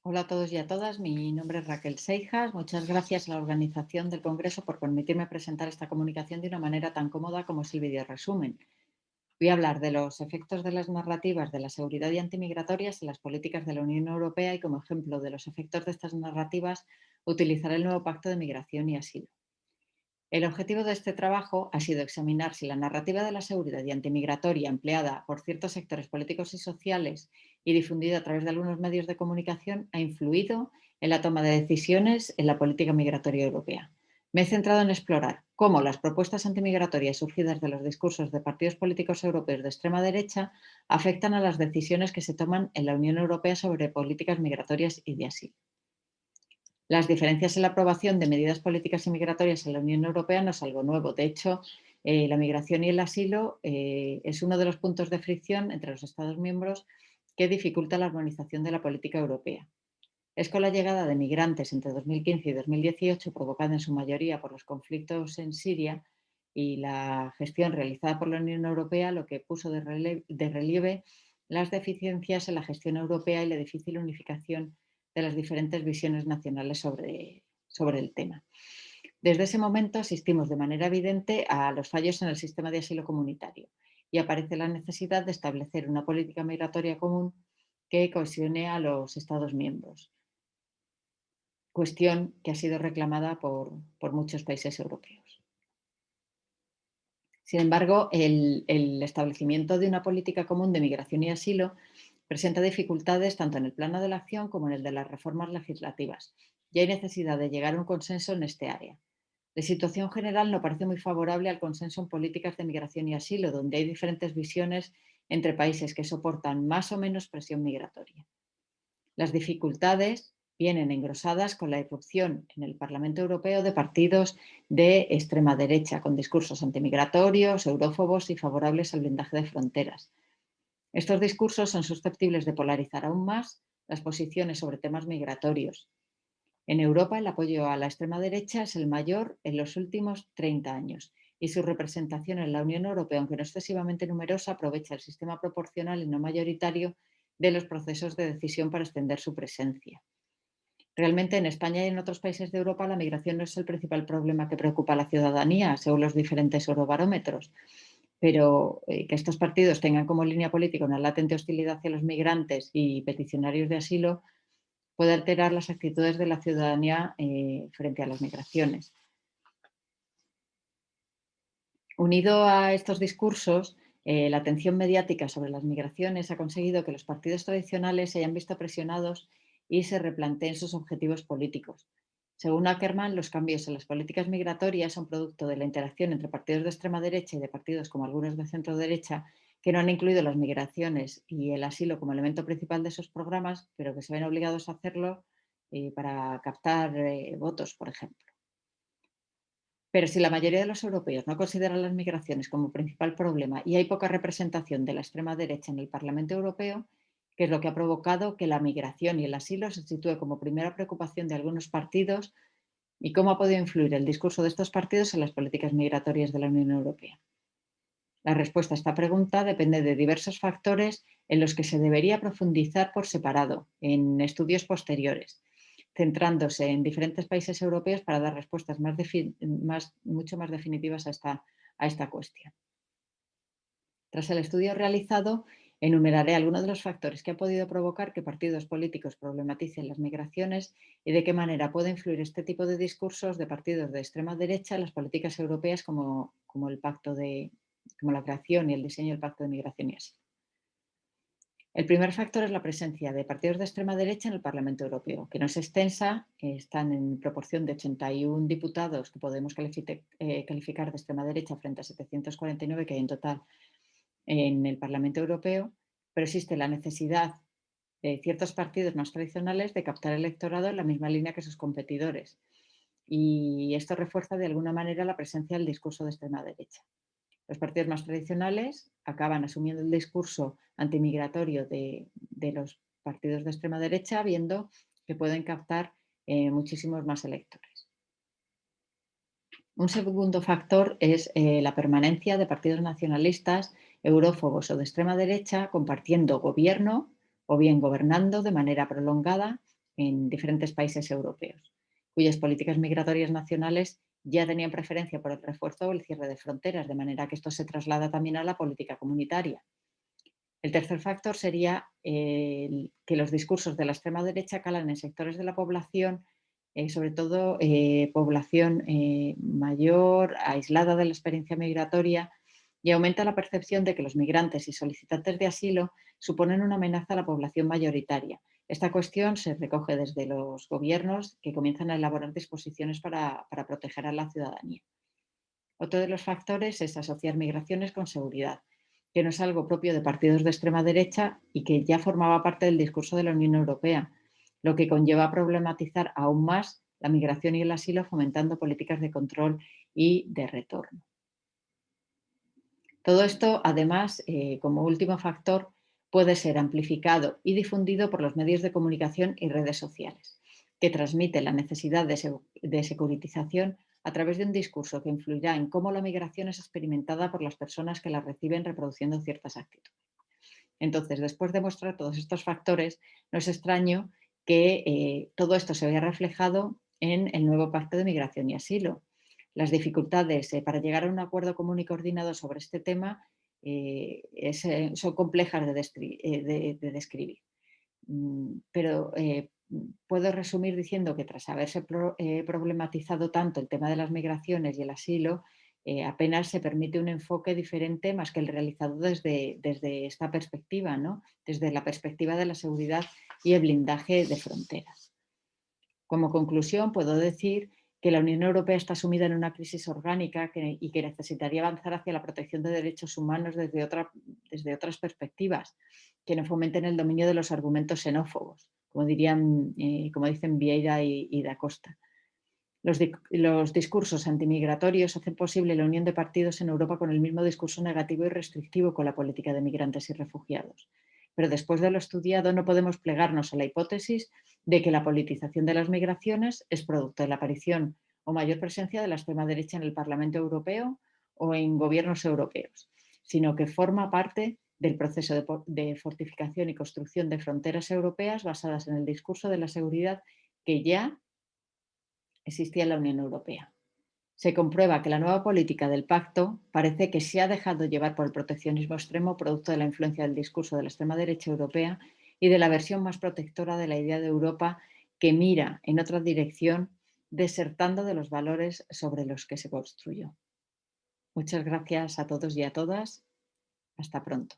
Hola a todos y a todas, mi nombre es Raquel Seijas. Muchas gracias a la organización del Congreso por permitirme presentar esta comunicación de una manera tan cómoda como es el vídeo resumen. Voy a hablar de los efectos de las narrativas de la seguridad y antimigratorias en las políticas de la Unión Europea y, como ejemplo de los efectos de estas narrativas, utilizaré el nuevo Pacto de Migración y Asilo. El objetivo de este trabajo ha sido examinar si la narrativa de la seguridad y antimigratoria empleada por ciertos sectores políticos y sociales y difundida a través de algunos medios de comunicación ha influido en la toma de decisiones en la política migratoria europea. Me he centrado en explorar cómo las propuestas antimigratorias surgidas de los discursos de partidos políticos europeos de extrema derecha afectan a las decisiones que se toman en la Unión Europea sobre políticas migratorias y de asilo. Las diferencias en la aprobación de medidas políticas y migratorias en la Unión Europea no es algo nuevo. De hecho, la migración y el asilo es uno de los puntos de fricción entre los Estados miembros que dificulta la armonización de la política europea. Es con la llegada de migrantes entre 2015 y 2018, provocada en su mayoría por los conflictos en Siria y la gestión realizada por la Unión Europea, lo que puso de relieve las deficiencias en la gestión europea y la difícil unificación de las diferentes visiones nacionales sobre el tema. Desde ese momento asistimos de manera evidente a los fallos en el sistema de asilo comunitario y aparece la necesidad de establecer una política migratoria común que cohesione a los Estados miembros, cuestión que ha sido reclamada por muchos países europeos. Sin embargo, el establecimiento de una política común de migración y asilo presenta dificultades tanto en el plano de la acción como en el de las reformas legislativas, y hay necesidad de llegar a un consenso en este área. La situación general no parece muy favorable al consenso en políticas de migración y asilo, donde hay diferentes visiones entre países que soportan más o menos presión migratoria. Las dificultades vienen engrosadas con la irrupción en el Parlamento Europeo de partidos de extrema derecha, con discursos antimigratorios, eurófobos y favorables al blindaje de fronteras. Estos discursos son susceptibles de polarizar aún más las posiciones sobre temas migratorios. En Europa, el apoyo a la extrema derecha es el mayor en los últimos 30 años y su representación en la Unión Europea, aunque no excesivamente numerosa, aprovecha el sistema proporcional y no mayoritario de los procesos de decisión para extender su presencia. Realmente en España y en otros países de Europa la migración no es el principal problema que preocupa a la ciudadanía, según los diferentes eurobarómetros, pero que estos partidos tengan como línea política una latente hostilidad hacia los migrantes y peticionarios de asilo puede alterar las actitudes de la ciudadanía frente a las migraciones. Unido a estos discursos, la atención mediática sobre las migraciones ha conseguido que los partidos tradicionales se hayan visto presionados y se replanteen sus objetivos políticos. Según Ackerman, los cambios en las políticas migratorias son producto de la interacción entre partidos de extrema derecha y de partidos como algunos de centro derecha que no han incluido las migraciones y el asilo como elemento principal de sus programas, pero que se ven obligados a hacerlo para captar votos, por ejemplo. Pero si la mayoría de los europeos no consideran las migraciones como principal problema y hay poca representación de la extrema derecha en el Parlamento Europeo, ¿qué es lo que ha provocado que la migración y el asilo se sitúe como primera preocupación de algunos partidos y cómo ha podido influir el discurso de estos partidos en las políticas migratorias de la Unión Europea? La respuesta a esta pregunta depende de diversos factores en los que se debería profundizar por separado en estudios posteriores, centrándose en diferentes países europeos para dar respuestas mucho más definitivas a esta cuestión. Tras el estudio realizado, enumeraré algunos de los factores que han podido provocar que partidos políticos problematicen las migraciones y de qué manera puede influir este tipo de discursos de partidos de extrema derecha en las políticas europeas como la creación y el diseño del Pacto de Migración y Asilo. El primer factor es la presencia de partidos de extrema derecha en el Parlamento Europeo, que no es extensa, están en proporción de 81 diputados que podemos calificar de extrema derecha frente a 749 que hay en total en el Parlamento Europeo, pero existe la necesidad de ciertos partidos más tradicionales de captar electorado en la misma línea que sus competidores. Y esto refuerza de alguna manera la presencia del discurso de extrema derecha. Los partidos más tradicionales acaban asumiendo el discurso antimigratorio de los partidos de extrema derecha, viendo que pueden captar muchísimos más electores. Un segundo factor es la permanencia de partidos nacionalistas, eurófobos o de extrema derecha compartiendo gobierno o bien gobernando de manera prolongada en diferentes países europeos, cuyas políticas migratorias nacionales ya tenían preferencia por el refuerzo o el cierre de fronteras, de manera que esto se traslada también a la política comunitaria. El tercer factor sería que los discursos de la extrema derecha calan en sectores de la población, sobre todo población mayor, aislada de la experiencia migratoria, y aumenta la percepción de que los migrantes y solicitantes de asilo suponen una amenaza a la población mayoritaria. Esta cuestión se recoge desde los gobiernos, que comienzan a elaborar disposiciones para proteger a la ciudadanía. Otro de los factores es asociar migraciones con seguridad, que no es algo propio de partidos de extrema derecha y que ya formaba parte del discurso de la Unión Europea, lo que conlleva a problematizar aún más la migración y el asilo, fomentando políticas de control y de retorno. Todo esto, además, como último factor, puede ser amplificado y difundido por los medios de comunicación y redes sociales, que transmiten la necesidad de securitización a través de un discurso que influirá en cómo la migración es experimentada por las personas que la reciben, reproduciendo ciertas actitudes. Entonces, después de mostrar todos estos factores, no es extraño que todo esto se vea reflejado en el nuevo Pacto de Migración y Asilo. Las dificultades para llegar a un acuerdo común y coordinado sobre este tema son complejas de describir. Pero puedo resumir diciendo que tras haberse problematizado tanto el tema de las migraciones y el asilo, apenas se permite un enfoque diferente más que el realizado desde esta perspectiva, ¿no? Desde la perspectiva de la seguridad y el blindaje de fronteras. Como conclusión, puedo decir que la Unión Europea está sumida en una crisis orgánica y que necesitaría avanzar hacia la protección de derechos humanos desde otras perspectivas, que no fomenten el dominio de los argumentos xenófobos, como dicen Vieira y Da Costa. Los discursos antimigratorios hacen posible la unión de partidos en Europa con el mismo discurso negativo y restrictivo con la política de migrantes y refugiados. Pero después de lo estudiado, no podemos plegarnos a la hipótesis de que la politización de las migraciones es producto de la aparición o mayor presencia de la extrema derecha en el Parlamento Europeo o en gobiernos europeos, sino que forma parte del proceso de fortificación y construcción de fronteras europeas basadas en el discurso de la seguridad que ya existía en la Unión Europea. Se comprueba que la nueva política del pacto parece que se ha dejado llevar por el proteccionismo extremo, producto de la influencia del discurso de la extrema derecha europea y de la versión más protectora de la idea de Europa, que mira en otra dirección, desertando de los valores sobre los que se construyó. Muchas gracias a todos y a todas. Hasta pronto.